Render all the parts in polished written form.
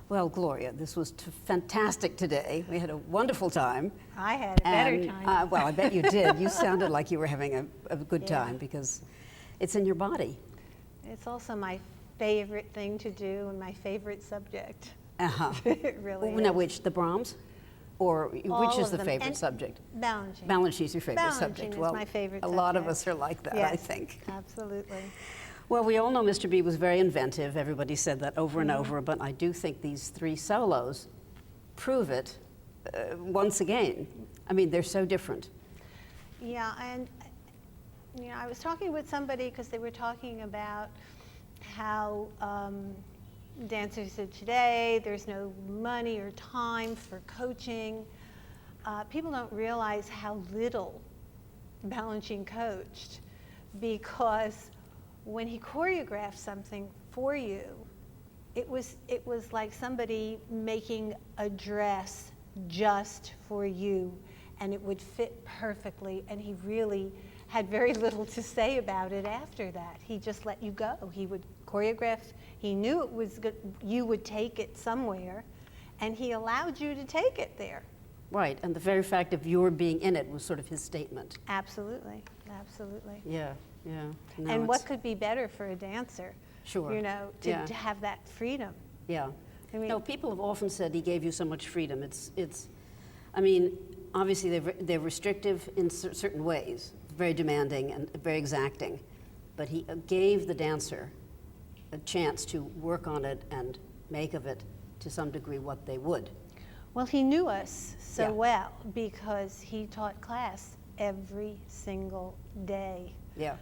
Well, Gloria, this was fantastic today. We had a wonderful time. I had a better time. Well, I bet you did. You sounded like you were having a good time because it's in your body. It's also my favorite thing to do and my favorite subject. Uh-huh. It really is. Now, which, the Brahms? Or which is the favorite subject? Balanchine. Balanchine's your favorite subject. Balanchine is my favorite subject. A lot of us are like that, yes, I think. Absolutely. Well, we all know Mr. B was very inventive. Everybody said that over and over, but I do think these three solos prove it once again. I mean, they're so different. Yeah, and you know, I was talking with somebody because they were talking about how dancers of today, there's no money or time for coaching. People don't realize how little Balanchine coached, because when he choreographed something for you, it was like somebody making a dress just for you, and it would fit perfectly, and he really had very little to say about it after that. He just let you go. He would choreograph. He knew it was good, you would take it somewhere, and he allowed you to take it there. Right, and the very fact of your being in it was sort of his statement. Absolutely, absolutely. Yeah, yeah. No, and what could be better for a dancer? Sure. You know, to have that freedom. Yeah. I mean, no, people have often said he gave you so much freedom. I mean, obviously they're restrictive in certain ways, very demanding and very exacting, but he gave the dancer a chance to work on it and make of it to some degree what they would. Well, he knew us so well because he taught class every single day. Yeah.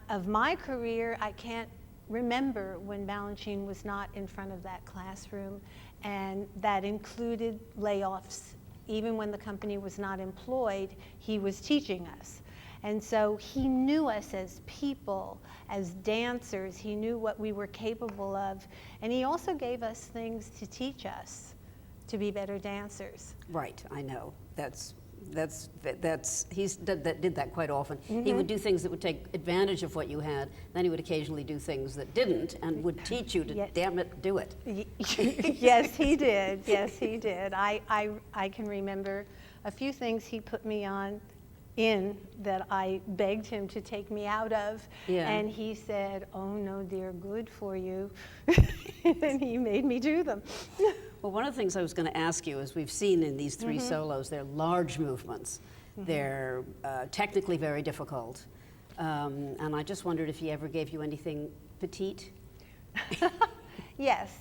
Of my career, I can't remember when Balanchine was not in front of that classroom, and that included layoffs. Even when the company was not employed, he was teaching us. And so he knew us as people, as dancers. He knew what we were capable of, and he also gave us things to teach us to be better dancers. Right, I know. He did that quite often. Mm-hmm. He would do things that would take advantage of what you had, then he would occasionally do things that didn't and would teach you to, damn it, do it. Yes, he did. Yes, he did. I can remember a few things he put me on that I begged him to take me out of, and he said, "Oh no, they're good for you," and he made me do them. Well, one of the things I was going to ask you is we've seen in these three solos, they're large movements. They're technically very difficult. And I just wondered if he ever gave you anything petite? Yes.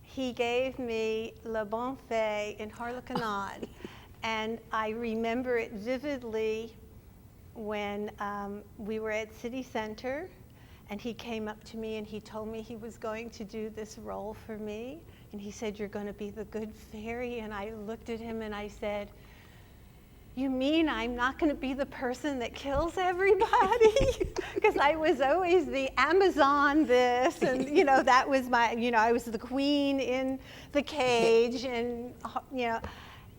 He gave me Le Bon Fait in Harlequinade. And I remember it vividly when we were at City Center, and he came up to me and he told me he was going to do this role for me. And he said, "You're going to be the good fairy." And I looked at him and I said, "You mean I'm not going to be the person that kills everybody?" Because I was always the Amazon this, and you know, that was my, you know, I was the queen in the cage, and you know,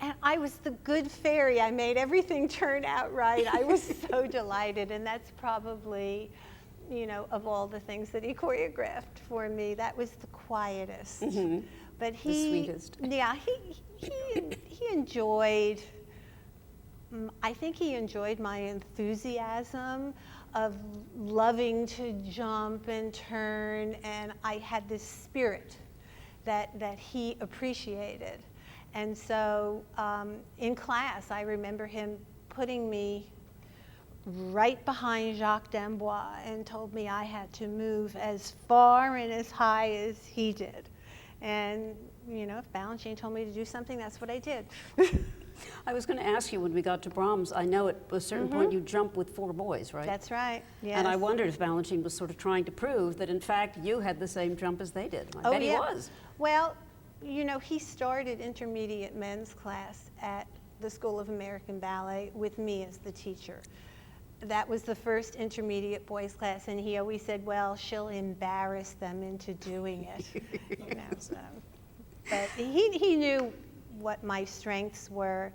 and I was the good fairy. I made everything turn out right. I was so delighted, and that's probably, you know, of all the things that he choreographed for me, that was the quietest. But the sweetest. Yeah, he enjoyed, I think he enjoyed my enthusiasm of loving to jump and turn, and I had this spirit that he appreciated. And so in class, I remember him putting me right behind Jacques d'Amboise and told me I had to move as far and as high as he did. And, you know, if Balanchine told me to do something, that's what I did. I was going to ask you when we got to Brahms, I know at a certain point you jump with 4 boys, right? That's right, yes. And I wondered if Balanchine was sort of trying to prove that, in fact, you had the same jump as they did. I bet he was. Well, you know, he started intermediate men's class at the School of American Ballet with me as the teacher. That was the first intermediate boys class, and he always said, "Well, she'll embarrass them into doing it." You know, so. But he knew what my strengths were,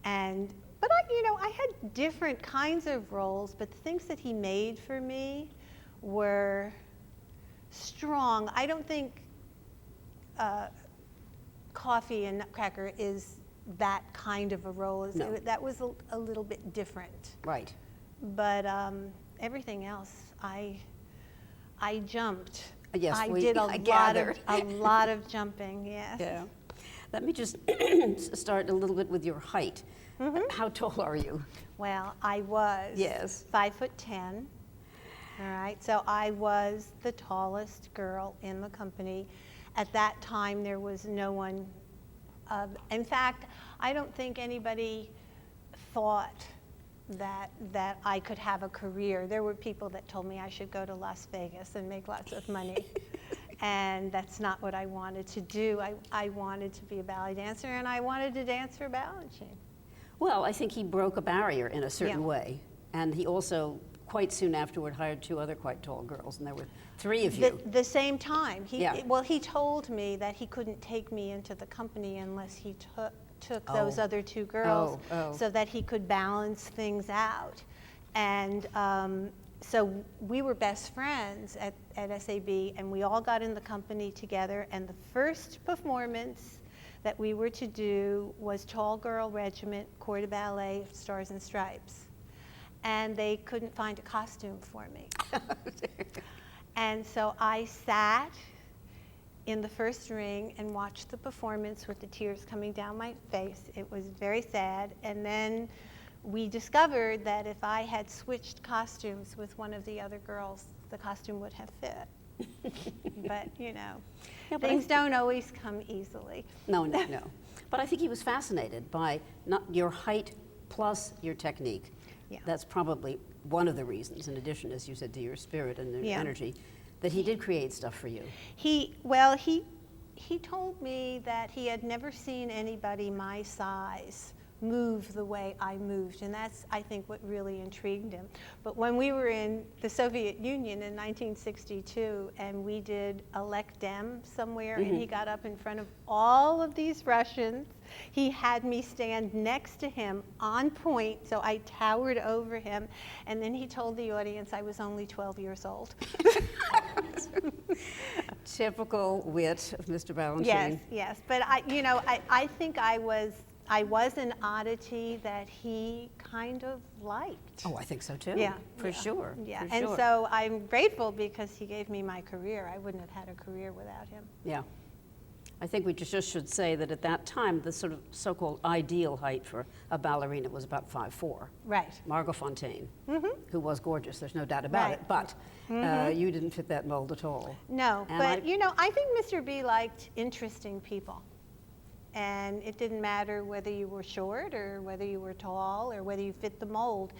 but I had different kinds of roles, but the things that he made for me were strong. I don't think Coffee and Nutcracker is that kind of a role. No. That was a little bit different. Right. But everything else, I jumped. Yes, I we- did I gathered. a lot of jumping. Yes. Yeah. Let me just start a little bit with your height. How tall are you? Well, I was Yes. 5'10". All right, so I was the tallest girl in the company. At that time, there was no one. In fact, I don't think anybody thought that I could have a career. There were people that told me I should go to Las Vegas and make lots of money. And that's not what I wanted to do. I wanted to be a ballet dancer, and I wanted to dance for Balanchine. Well, I think he broke a barrier in a certain Yeah. way. And he also, quite soon afterward, hired 2 other quite tall girls, and there were 3 of you. The same time. Yeah. Well, he told me that he couldn't take me into the company unless he took those Oh. other 2 girls Oh. so that he could balance things out. And so we were best friends at SAB, and we all got in the company together, and the first performance that we were to do was Tall Girl Regiment, Corps de Ballet, Stars and Stripes. And they couldn't find a costume for me. And so I sat in the first ring and watched the performance with the tears coming down my face. It was very sad. And then we discovered that if I had switched costumes with one of the other girls, the costume would have fit. But, you know, Yeah, but things don't always come easily. No. But I think he was fascinated by not your height plus your technique. Yeah. That's probably one of the reasons, in addition, as you said, to your spirit and your Yeah. energy, that he did create stuff for you. He told me that he had never seen anybody my size move the way I moved, and that's, I think, what really intrigued him. But when we were in the Soviet Union in 1962 and we did a Lek Dem somewhere, and he got up in front of all of these Russians, he had me stand next to him on point, so I towered over him, and then he told the audience I was only 12 years old. Typical wit of Mr. Balanchine. Yes, but I think I was an oddity that he kind of liked. Oh, I think so too. Yeah, For yeah, sure. Yeah, for and sure. so I'm grateful because he gave me my career. I wouldn't have had a career without him. Yeah. I think we just should say that at that time, the sort of so-called ideal height for a ballerina was about 5'4". Right. Margot Fonteyn, who was gorgeous, there's no doubt about Right. it, but you didn't fit that mold at all. No, And but I think Mr. B liked interesting people. And it didn't matter whether you were short or whether you were tall or whether you fit the mold.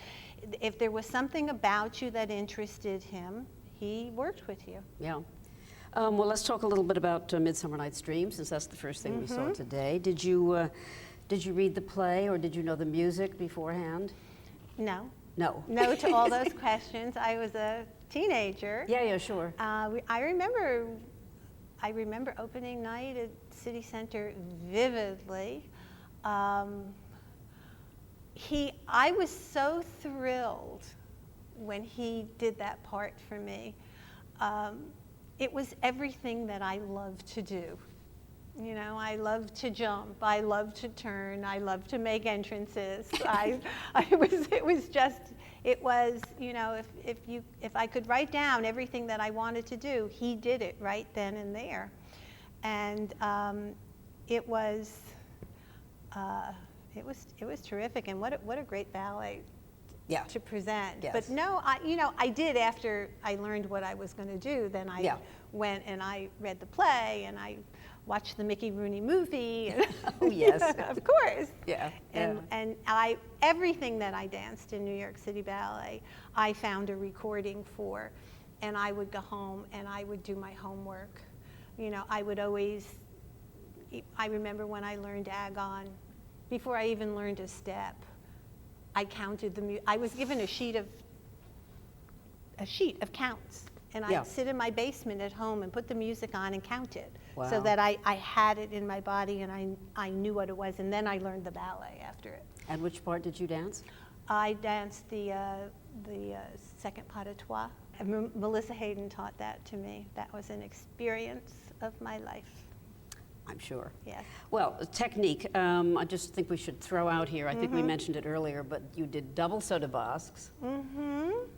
If there was something about you that interested him, he worked with you. Yeah. Well, let's talk a little bit about Midsummer Night's Dream, since that's the first thing we saw today. Did you read the play, or did you know the music beforehand? No. No. No to all those questions. I was a teenager. Yeah, sure. I remember opening night at City Center vividly. I was so thrilled when he did that part for me. It was everything that I love to do. You know, I love to jump, I love to turn, I love to make entrances. It was, you know, if I could write down everything that I wanted to do, he did it right then and there. And it was terrific, and what a great ballet Yeah. to present. Yes. But no, I did after I learned what I was going to do. Then I went and I read the play and I watched the Mickey Rooney movie. Oh, yes. Of course. Yeah. And everything that I danced in New York City Ballet, I found a recording for, and I would go home and I would do my homework. You know, I remember when I learned Agon, before I even learned a step, I counted I was given a sheet of counts, and I'd sit in my basement at home and put the music on and count it, so that I had it in my body and I knew what it was, and then I learned the ballet after it. And which part did you dance? I danced the second pas de trois. Melissa Hayden taught that to me. That was an experience of my life. I'm sure. Yes. Well, technique, I just think we should throw out here, I think we mentioned it earlier, but you did double soda basques,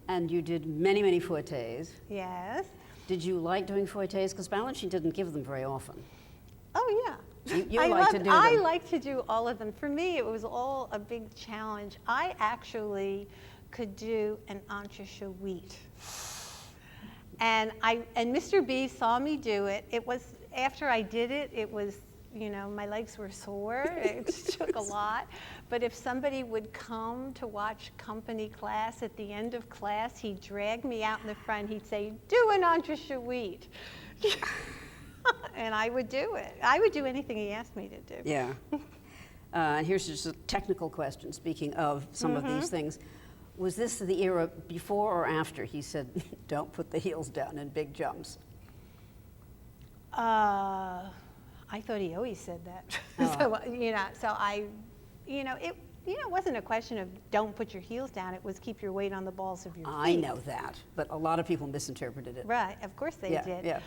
and you did many, many fouettes. Yes. Did you like doing fouettes? Because Balanchine didn't give them very often. Oh, yeah. You like to do them. I like to do all of them. For me, it was all a big challenge. I actually could do an entrechouette. And Mr. B saw me do it. It was, after I did it, it was, you know, my legs were sore. It took a lot. But if somebody would come to watch company class, at the end of class, he'd drag me out in the front. He'd say, do an entrechouette. And I would do it. I would do anything he asked me to do. Yeah. And here's just a technical question, speaking of some of these things. Was this the era before or after he said, don't put the heels down in big jumps? I thought he always said that. It wasn't a question of don't put your heels down. It was keep your weight on the balls of your feet. I know that, but a lot of people misinterpreted it. Right, of course they did. Yeah.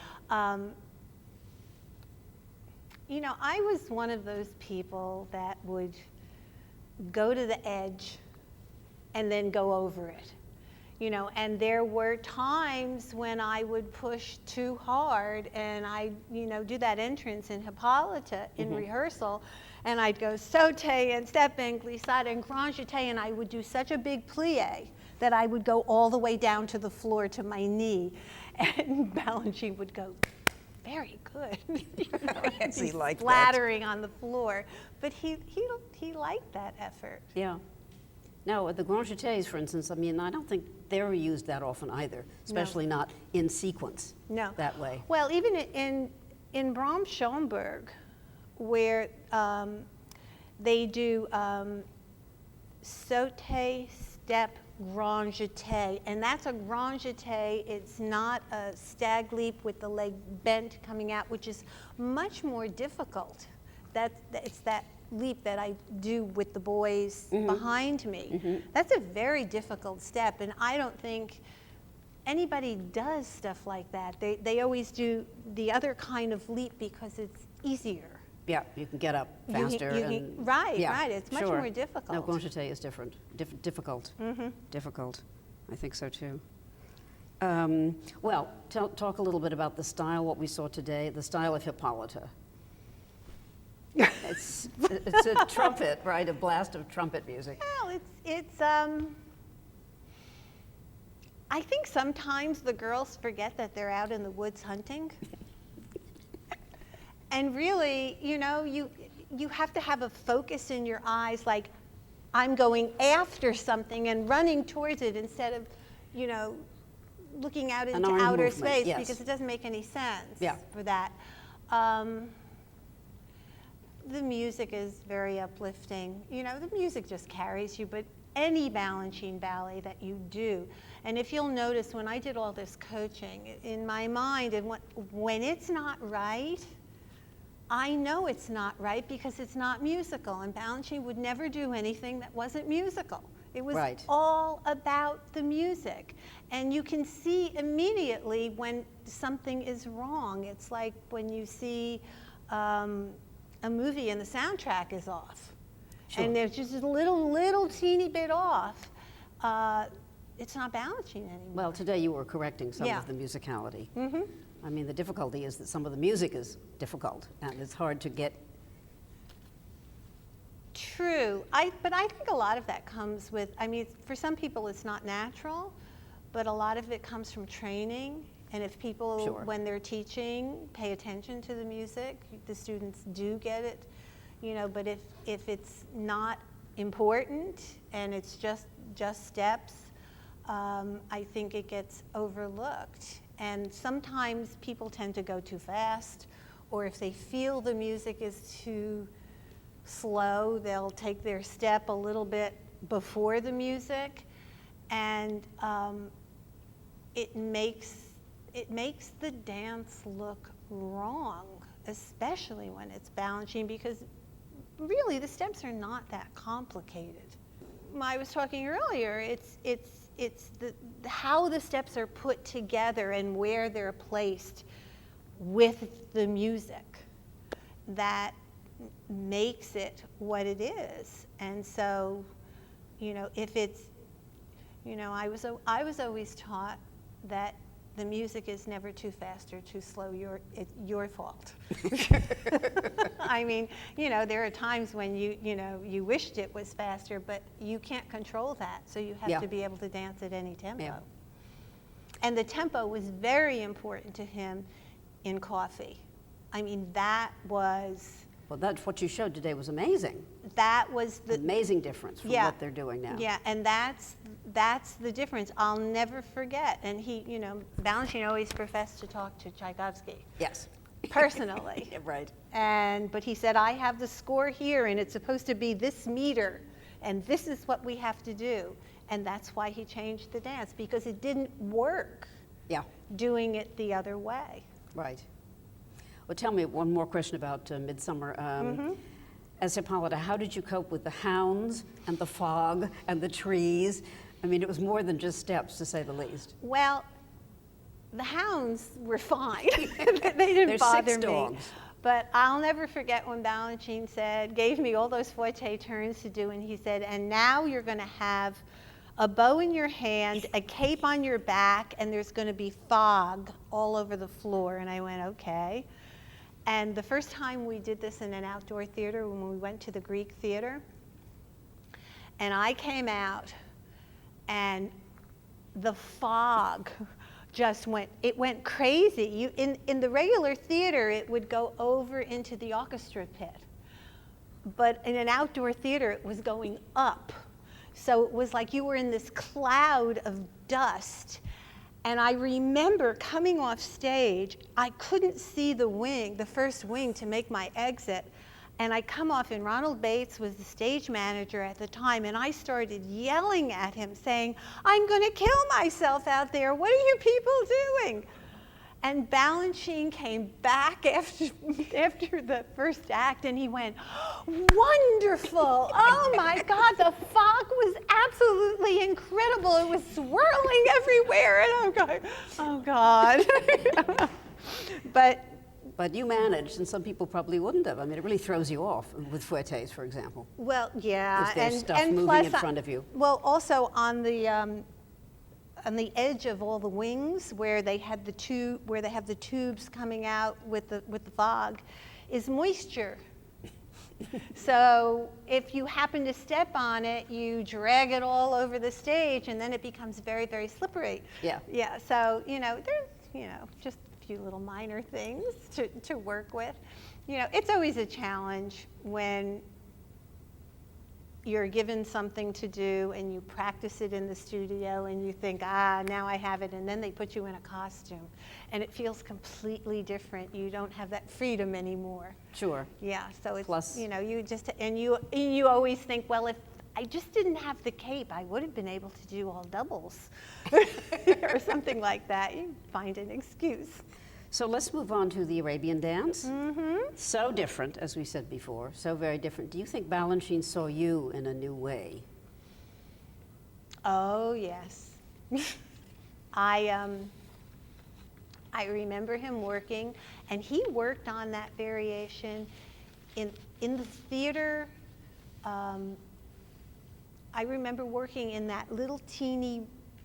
I was one of those people that would go to the edge and then go over it. And there were times when I would push too hard and I'd, do that entrance in Hippolyta in rehearsal, and I'd go sauté and step and glissade and grand jeté, and I would do such a big plie that I would go all the way down to the floor to my knee, and Balanchine would go, very good. Yes, he liked that. Splattering on the floor, but he liked that effort. Yeah. Now, the grand jetés, for instance, I don't think they were used that often either, especially not in sequence. No. That way. Well, even in Brahms Schoenberg, where they do sauté, step, grand jeté, and that's a grand jeté. It's not a stag leap with the leg bent coming out, which is much more difficult. It's that leap that I do with the boys behind me. That's a very difficult step, and I don't think anybody does stuff like that. They always do the other kind of leap because it's easier. Yeah, you can get up faster. Right. It's much more difficult. No, grand jeté is different. Difficult. Difficult. I think so too. Well, talk a little bit about the style, what we saw today, the style of Hippolyta. It's a trumpet, right? A blast of trumpet music. Well, it's I think sometimes the girls forget that they're out in the woods hunting. And really, you have to have a focus in your eyes, like I'm going after something and running towards it instead of, looking out into outer space, because it doesn't make any sense for that. The music is very uplifting. The music just carries you, but any Balanchine ballet that you do, and if you'll notice, when I did all this coaching, in my mind, and when it's not right, I know it's not right because it's not musical, and Balanchine would never do anything that wasn't musical. It was all about the music, and you can see immediately when something is wrong. It's like when you see a movie and the soundtrack is off, and there's just a little teeny bit off. It's not Balanchine anymore. Well, today you were correcting some of the musicality. The difficulty is that some of the music is difficult, and it's hard to get. True. But I think a lot of that comes with, for some people it's not natural, but a lot of it comes from training. And if people, when they're teaching, pay attention to the music, the students do get it. But if it's not important and it's just steps, I think it gets overlooked. And sometimes people tend to go too fast, or if they feel the music is too slow, they'll take their step a little bit before the music, and it makes the dance look wrong, especially when it's Balanchine, because really the steps are not that complicated. I was talking earlier, it's how the steps are put together and where they're placed with the music. that makes it what it is. And so, you know, if it's, you know, I was always taught that the music is never too fast or too slow. It's your fault. I mean, you know, there are times when you wished it was faster, but you can't control that. So you have to be able to dance at any tempo. Yeah. And the tempo was very important to him in Coffee. I mean, that was... Well, that's what you showed today was amazing. That was the... Amazing difference from what they're doing now. Yeah, and that's the difference. I'll never forget. And he, you know, Balanchine always professed to talk to Tchaikovsky. Yes. Personally. Right. But he said, I have the score here, and it's supposed to be this meter, and this is what we have to do. And that's why he changed the dance, because it didn't work doing it the other way. Right. Well, tell me one more question about Midsummer. As Hippolyta, how did you cope with the hounds and the fog and the trees? I mean, it was more than just steps, to say the least. Well, the hounds were fine. They didn't bother 6 dogs. me. But I'll never forget when Balanchine gave me all those forte turns to do, and he said, and now you're going to have a bow in your hand, a cape on your back, and there's going to be fog all over the floor. And I went, okay. And the first time we did this in an outdoor theater, when we went to the Greek theater, and I came out, and the fog just went crazy. In the regular theater, it would go over into the orchestra pit. But in an outdoor theater, it was going up. So it was like you were in this cloud of dust. And I remember coming off stage, I couldn't see the first wing to make my exit. And I come off, and Ronald Bates was the stage manager at the time, and I started yelling at him, saying, I'm going to kill myself out there. What are you people doing? And Balanchine came back after the first act, and he went, wonderful. Oh, my God, the fog was absolutely incredible. It was swirling everywhere, and I'm going, oh, God. But you managed, and some people probably wouldn't have. I mean, it really throws you off with fouettes, for example. Well, yeah. If there's stuff moving in front of you. Well, also on the edge of all the wings, where they have the tubes coming out with the fog, is moisture. So if you happen to step on it, you drag it all over the stage, and then it becomes very, very slippery. Yeah. Yeah. So there's just few little minor things to work with. You know, it's always a challenge when you're given something to do and you practice it in the studio and you think, now I have it, and then they put you in a costume and it feels completely different. You don't have that freedom anymore. Sure. Yeah, so it's, plus, you always think, well, if I just didn't have the cape, I would have been able to do all doubles or something like that. You find an excuse. So let's move on to the Arabian Dance. So different, as we said before, so very different. Do you think Balanchine saw you in a new way? Oh, yes. I remember him working, and he worked on that variation in the theater. I remember working in that little teeny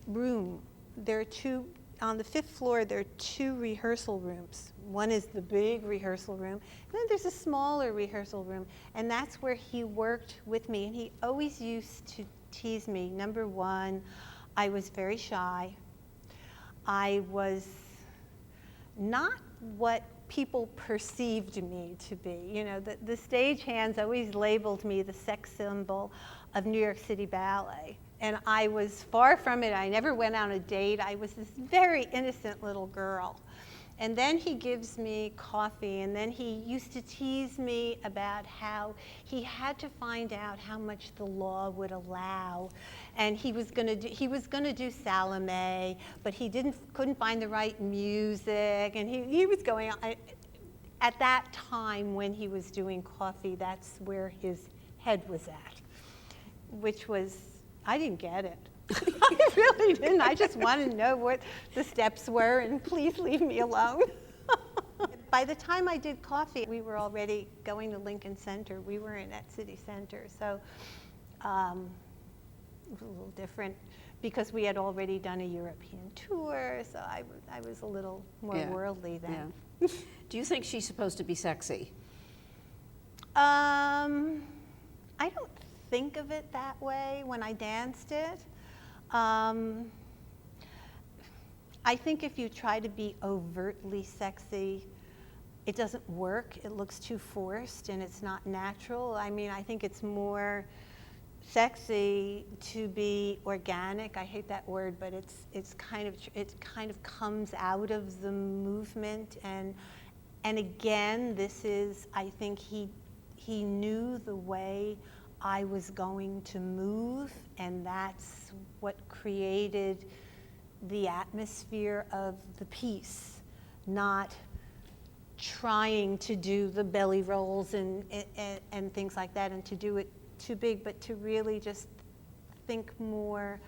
room. There are two, on the 5th floor, there are 2 rehearsal rooms. One is the big rehearsal room, and then there's a smaller rehearsal room, and that's where he worked with me. And he always used to tease me. Number one, I was very shy. I was not what people perceived me to be. You know, the stagehands always labeled me the sex symbol of New York City Ballet. And I was far from it. I never went on a date. I was this very innocent little girl. And then he gives me coffee, and then he used to tease me about how he had to find out how much the law would allow. And he was going to do Salome, but he couldn't find the right music. And he was going on. At that time when he was doing coffee, that's where his head was at, which was, I didn't get it. I really didn't. I just wanted to know what the steps were, and please leave me alone. by the time I did Coffee, we were already going to Lincoln Center. We were in at City Center, so it was a little different because we had already done a European tour, so I was a little more worldly then. Yeah. Do you think she's supposed to be sexy? I don't think of it that way when I danced it. I think if you try to be overtly sexy, it doesn't work. It looks too forced and it's not natural. I mean, I think it's more sexy to be organic. I hate that word, but it kind of comes out of the movement. And again, this is, I think he knew the way I was going to move, and that's what created the atmosphere of the piece, not trying to do the belly rolls and things like that and to do it too big, but to really just think more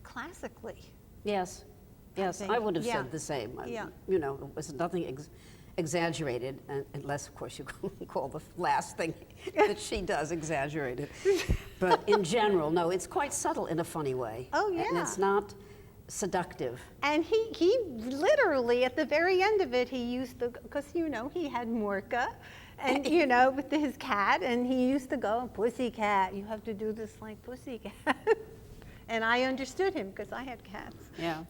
classically. Yes, yes, I would have said the same. Yeah. You know, it was nothing exaggerated, unless, of course, you call the last thing that she does exaggerated. But in general, no, it's quite subtle in a funny way. Oh, yeah. And it's not seductive. And he literally, at the very end of it, he used the, because, you know, he had Morka, and, you know, with his cat, and he used to go, "Pussycat, you have to do this like Pussycat." And I understood him, because I had cats. Yeah.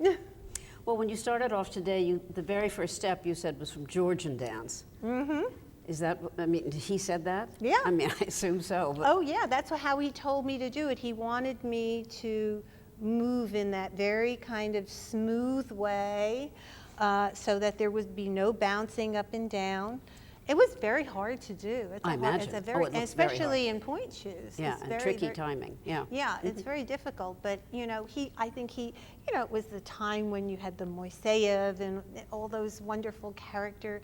Well, when you started off today, the very first step you said was from Georgian dance. Mm-hmm. Is that, I mean, he said that? Yeah. I mean, I assume so. But Oh, yeah, that's how he told me to do it. He wanted me to move in that very kind of smooth way so that there would be no bouncing up and down. It was very hard to do. I imagine. It's a very, it looks especially very in point shoes. Yeah, It's and very, tricky very, timing. Yeah. Yeah, it's very difficult, but you know, I think he, you know, it was the time when you had the Moiseyev and all those wonderful character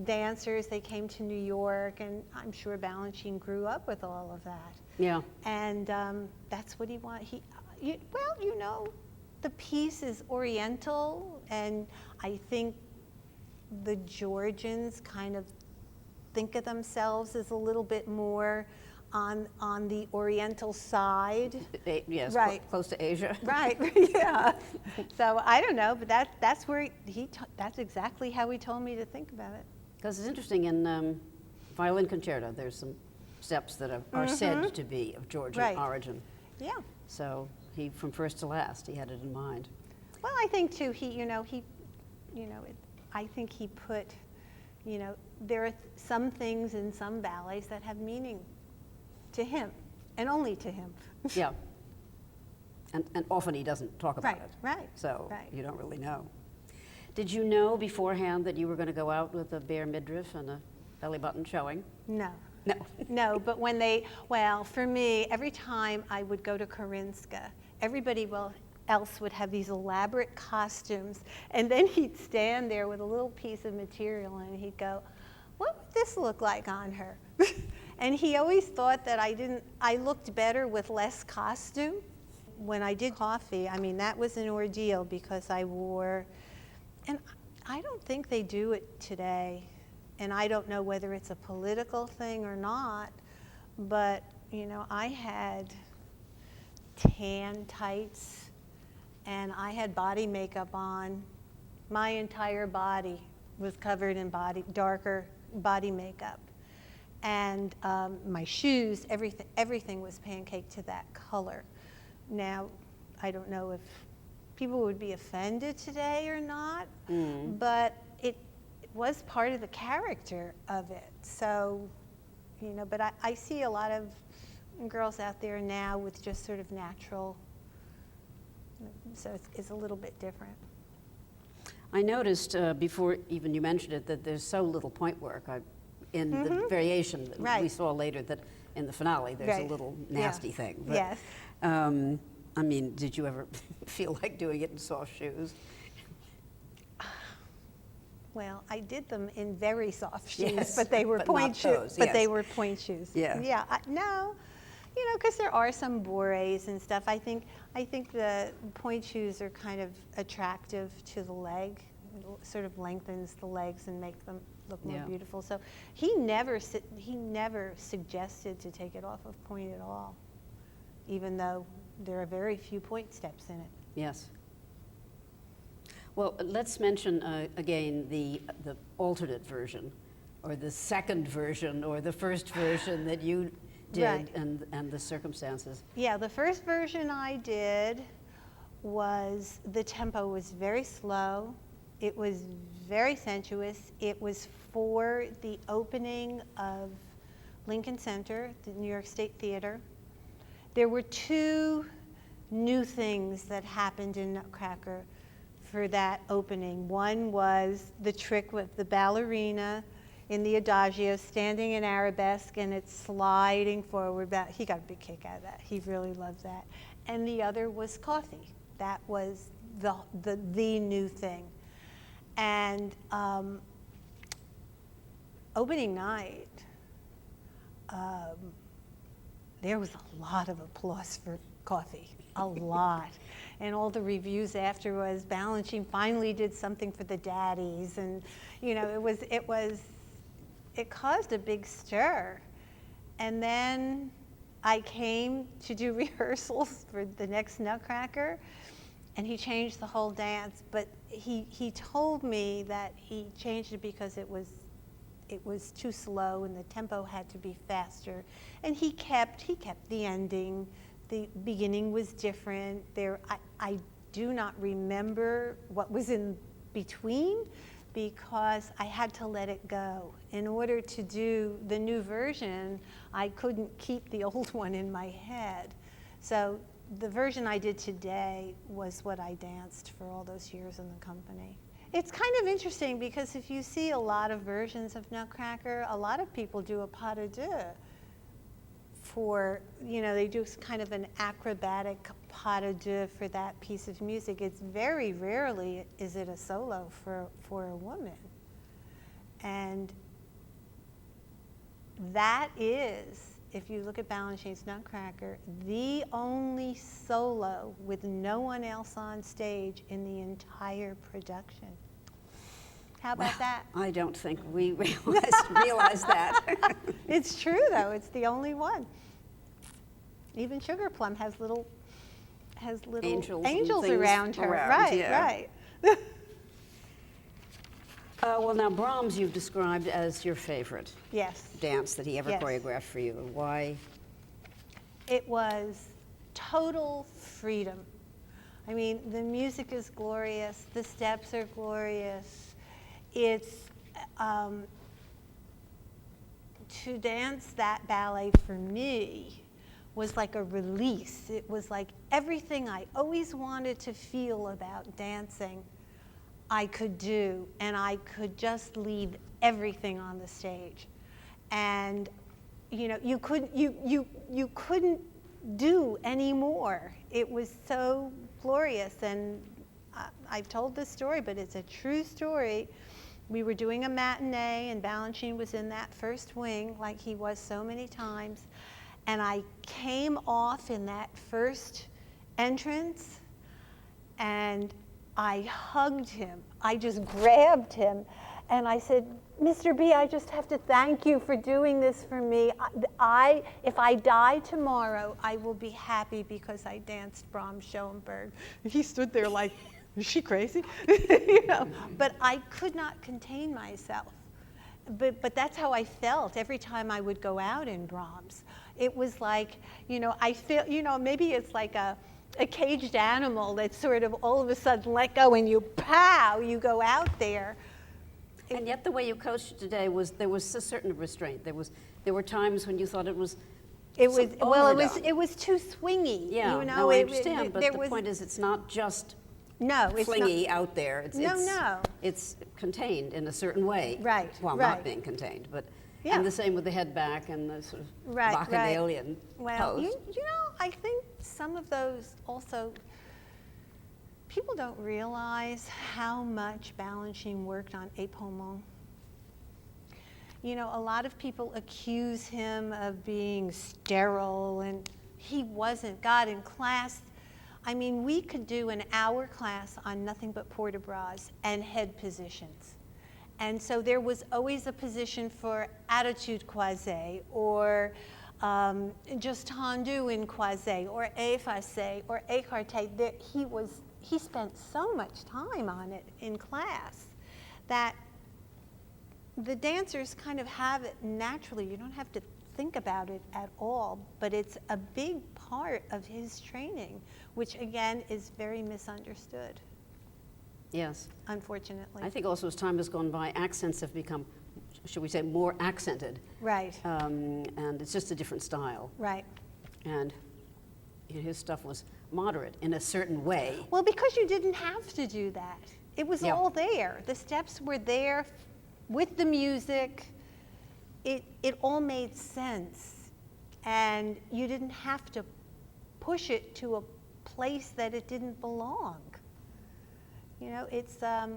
dancers. They came to New York, and I'm sure Balanchine grew up with all of that. Yeah. And that's what he wanted. Well, you know, the piece is Oriental, and I think the Georgians kind of think of themselves as a little bit more on the Oriental side. Yes, Right. Close to Asia. Right, yeah. So I don't know, but that's where that's exactly how he told me to think about it. Because it's interesting, in Violin Concerto, there's some steps that are said to be of Georgian origin. Yeah. So he, from first to last, he had it in mind. Well, I think too, I think he put, you know, there are some things in some ballets that have meaning to him, and only to him. Yeah. And often he doesn't talk about it. Right. So Right. you don't really know. Did you know beforehand that you were going to go out with a bare midriff and a belly button showing? No. No. No, but for me, every time I would go to Karinska, everybody else would have these elaborate costumes, and then he'd stand there with a little piece of material and he'd go, "What would this look like on her?" And he always thought that I looked better with less costume. When I did Coffee, I mean, that was an ordeal because I wore, and I don't think they do it today, and I don't know whether it's a political thing or not, but, you know, I had tan tights and I had body makeup on. My entire body was covered in darker body makeup. And my shoes, everything was pancake to that color. Now, I don't know if people would be offended today or not, but it was part of the character of it. So, you know, but I see a lot of girls out there now with just sort of natural, so it's a little bit different. I noticed before even you mentioned it that there's so little point work in the variation that we saw later, that in the finale there's a little nasty thing. But, yes. I mean, did you ever feel like doing it in soft shoes? Well, I did them in very soft shoes, Yes, but they were but point not shoes. those, But yes. they were point shoes. Yeah. Yeah. No, you know, because there are some bourrées and stuff. I think the point shoes are kind of attractive to the leg. It sort of lengthens the legs and make them look more Yeah. beautiful. So he never suggested to take it off of point at all, even though there are very few point steps in it. Yes. Well, let's mention again the alternate version, or the second version, or the first version that you did, Right. and the circumstances. Yeah, the first version I did was, the tempo was very slow. It was very sensuous. It was for the opening of Lincoln Center, the New York State Theater. There were two new things that happened in Nutcracker for that opening. One was the trick with the ballerina in the adagio standing in arabesque and it's sliding forward. He got a big kick out of that. He really loved that. And the other was coffee. That was the new thing. And opening night, there was a lot of applause for coffee, a lot. And all the reviews after was, Balanchine finally did something for the daddies. And, you know, it caused a big stir. And then I came to do rehearsals for the next Nutcracker, and he changed the whole dance. But he told me that he changed it because it was too slow and the tempo had to be faster. And he kept the ending. The beginning was different. I do not remember what was in between because I had to let it go. In order to do the new version, I couldn't keep the old one in my head. So the version I did today was what I danced for all those years in the company. It's kind of interesting because if you see a lot of versions of Nutcracker, a lot of people do a pas de deux for, you know, they do kind of an acrobatic pas de deux for that piece of music. It's very rarely is it a solo for a woman. And that is, if you look at Balanchine's Nutcracker, the only solo with no one else on stage in the entire production. How about that? I don't think we realized that. It's true, though. It's the only one. Even Sugar Plum has little angels around her. Right, yeah. right. Well, now Brahms you've described as your favorite Yes. dance that he ever Yes. choreographed for you. Why? It was total freedom. I mean, the music is glorious. The steps are glorious. It's to dance that ballet for me was like a release. It was like everything I always wanted to feel about dancing I could do, and I could just leave everything on the stage. And you know, you couldn't do any more. It was so glorious. And I've told this story, but it's a true story. We were doing a matinee, and Balanchine was in that first wing, like he was so many times. And I came off in that first entrance, and I hugged him. I just grabbed him, and I said, Mr. B, I just have to thank you for doing this for me. If I die tomorrow, I will be happy because I danced Brahms Schoenberg. He stood there like, is she crazy? You know, but I could not contain myself. But that's how I felt every time I would go out in Brahms. It was like, you know, I feel, you know, maybe it's like a caged animal that's sort of all of a sudden let go and you pow, you go out there. And yet the way you coached today there was a certain restraint. There were times when you thought it was overdone. It was too swingy. Yeah, you know, no, I understand, but the was, point is it's not just it's flingy not, out there. It's contained in a certain way. Right, Well, right. not being contained, but Yeah. and the same with the head back and the sort of Right, bacchanalian Well, pose. you know, I think some of those also, people don't realize how much Balanchine worked on épaulement. You know, a lot of people accuse him of being sterile, and he wasn't. God, in class, I mean, we could do an hour class on nothing but port de bras and head positions. And so there was always a position for attitude croisée, or just tendu in croisée, or effacé, or écarté. He spent so much time on it in class that the dancers kind of have it naturally. You don't have to think about it at all, but it's a big part of his training, which again is very misunderstood. Yes. Unfortunately. I think also as time has gone by, accents have become, should we say, more accented. Right. And it's just a different style. Right. And his stuff was moderate in a certain way. Well, because you didn't have to do that. It was Yeah. all there. The steps were there with the music. It all made sense. And you didn't have to push it to a place that it didn't belong. You know, it's, I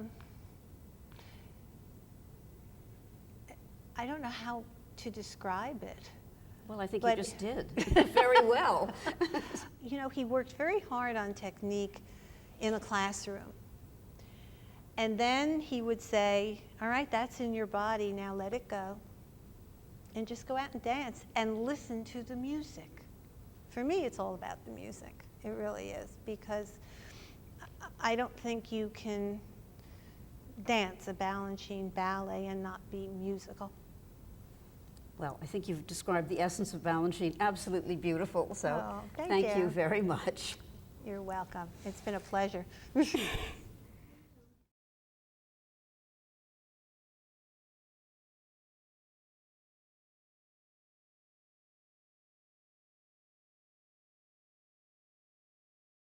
don't know how to describe it. Well, I think you But- just did very well. You know, he worked very hard on technique in the classroom. And then he would say, all right, that's in your body, now let it go. And just go out and dance and listen to the music. For me, it's all about the music. It really is, because I don't think you can dance a Balanchine ballet and not be musical. Well, I think you've described the essence of Balanchine absolutely beautiful, so Oh, thank thank you you. very much. You're welcome. It's been a pleasure.